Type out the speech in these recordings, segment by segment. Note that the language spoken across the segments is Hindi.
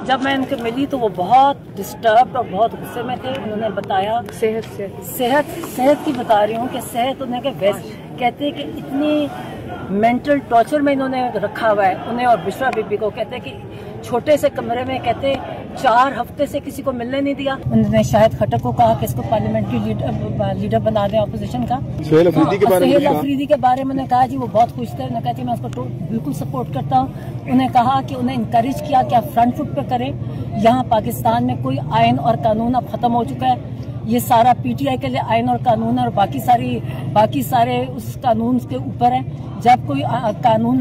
जब मैं इनसे मिली तो वो बहुत डिस्टर्ब और बहुत गुस्से में थे। उन्होंने बताया सेहत की बता रही हूँ कि सेहत उन्हें कहते हैं कि इतनी मेंटल टॉर्चर में इन्होंने रखा हुआ है उन्हें और बिशरा बीबी को। कहते हैं कि छोटे से कमरे में कहते 4 हफ्ते से किसी को मिलने नहीं दिया। उन्होंने शाहिद खट्टर को कहा कि इसको पार्लियामेंट्री लीडर बना दें अपोजिशन का। सुहेल अफरीदी के बारे में उन्होंने कहा जी वो बहुत खुश थे। उन्होंने कहा जी मैं उसको बिल्कुल सपोर्ट करता हूँ। उन्हें कहा कि उन्हें इंकरेज किया कि आप फ्रंट फुट पे करें। यहाँ पाकिस्तान में कोई आयन और कानून अब खत्म हो चुका है। ये सारा पीटीआई के लिए आयन और कानून और बाकी सारे उस कानून के ऊपर है। जब कोई कानून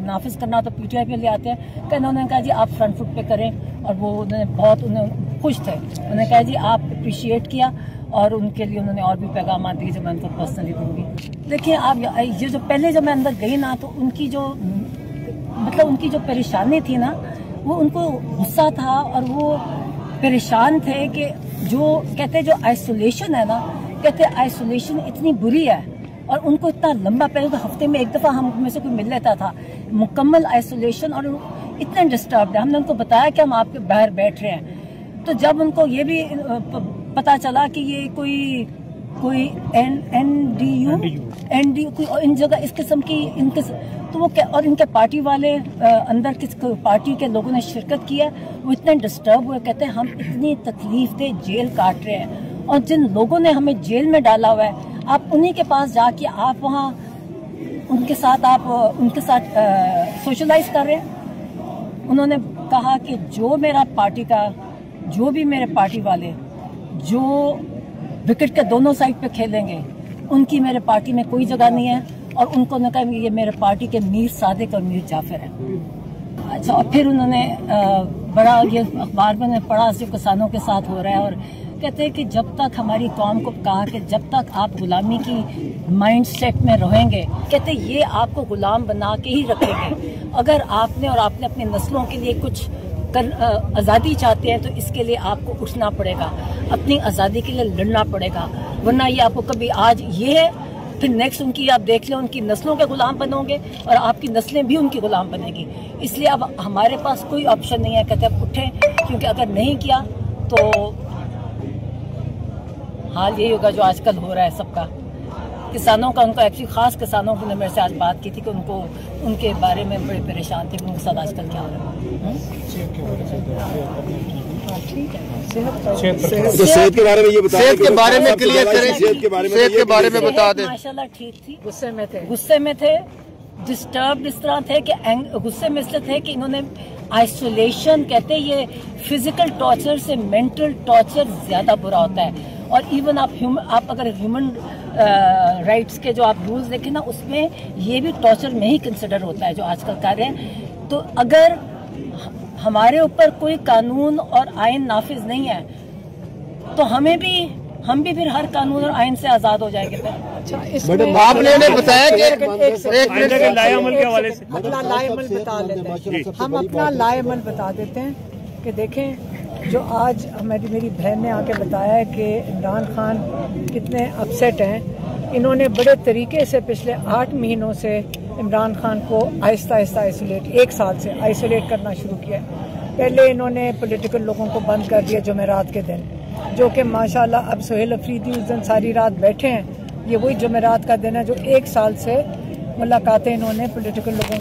नाफिज करना तो पीटीआई पे ले आते हैं। कहना उन्होंने कहा जी आप फ्रंट फुट पे करें और वो उन्हें खुश थे। उन्होंने कहा जी आप अप्रिशिएट किया और उनके लिए उन्होंने और भी पैगाम दिए जो मैं उनको पर्सनली दूंगी। देखिए आप ये जो पहले जब मैं अंदर गई ना तो उनकी जो परेशानी थी ना वो उनको गुस्सा था और वो परेशान थे कि जो कहते जो आइसोलेशन है ना कहते आइसोलेशन इतनी बुरी है और उनको इतना लंबा पहले तो हफ्ते में एक दफा हम में से कोई मिल लेता था मुकम्मल आइसोलेशन और इतने डिस्टर्ब है। हमने उनको बताया कि हम आपके बाहर बैठ रहे हैं तो जब उनको ये भी पता चला कि ये कोई एनडीयू कोई इन जगह इस किस्म की तो वो और इनके पार्टी वाले अंदर किस पार्टी के लोगों ने शिरकत की है वो इतने डिस्टर्ब हुए। कहते हैं हम इतनी तकलीफ दे जेल काट रहे हैं और जिन लोगों ने हमें जेल में डाला हुआ है आप उन्हीं के पास जाके आप वहाँ उनके साथ सोशलाइज कर रहे हैं। उन्होंने कहा कि जो भी मेरे पार्टी वाले जो विकेट के दोनों साइड पे खेलेंगे उनकी मेरे पार्टी में कोई जगह नहीं है और उनको न कहा ये मेरे पार्टी के मीर सादिक और मीर जाफर हैं। अच्छा और फिर उन्होंने बड़ा ये अखबार में पढ़ा जो किसानों के साथ हो रहा है और कहते हैं कि जब तक हमारी कौम को कहा कि जब तक आप गुलामी की माइंड सेट में रहेंगे कहते ये आपको गुलाम बना के ही रखेंगे। अगर आपने अपनी नस्लों के लिए कुछ आज़ादी चाहते हैं तो इसके लिए आपको उठना पड़ेगा अपनी आज़ादी के लिए लड़ना पड़ेगा वरना ये आपको कभी आज ये है फिर नेक्स्ट उनकी आप देख लें उनकी नस्लों के गुलाम बनोगे और आपकी नस्लें भी उनकी गुलाम बनेगी। इसलिए अब हमारे पास कोई ऑप्शन नहीं है। कहते अब उठें क्योंकि अगर नहीं किया तो हाल यही होगा जो आजकल हो रहा है सबका। किसानों का उनको एक्चुअली खास किसानों की मेरे से आज बात की थी कि उनको उनके बारे में बड़े परेशान थे उनके साथ आजकल क्या हो रहा है। सेहत के बारे में ये बताएं, सेहत के बारे में क्लियर करें, सेहत के बारे में बता दें। माशाल्लाह ठीक थी। गुस्से में थे डिस्टर्ब इस तरह थे कि गुस्से में इसलिए थे कि इन्होंने आइसोलेशन कहते ये फिजिकल टॉर्चर से मेंटल टॉर्चर ज्यादा बुरा होता है और इवन आप अगर ह्यूमन राइट्स के जो आप रूल्स देखें ना उसमें ये भी टॉर्चर में ही कंसिडर होता है जो आजकल कर रहे हैं। तो अगर हमारे ऊपर कोई कानून और आयन नाफिज नहीं है तो हम भी फिर हर कानून और आयन से आजाद हो जाएंगे। अच्छा आपने बताया कि लाएअमल के हवाले से अपना लाएअमल बता लेते हैं। हम अपना लाएअमल बता देते हैं कि देखें जो आज मेरी बहन ने आके बताया है कि इमरान खान कितने अपसेट हैं। इन्होंने बड़े तरीके से पिछले 8 महीनों से इमरान खान को आहिस्ता आहिस्ता आइसोलेट 1 साल से आइसोलेट करना शुरू किया। पहले इन्होंने पॉलिटिकल लोगों को बंद कर दिया जुमेरात के दिन जो कि माशाल्लाह अब सुहेल अफरीदी उस दिन सारी रात बैठे हैं। ये वही जुमेरात का दिन है जो 1 साल से मुलाकातें इन्होंने पॉलिटिकल लोगों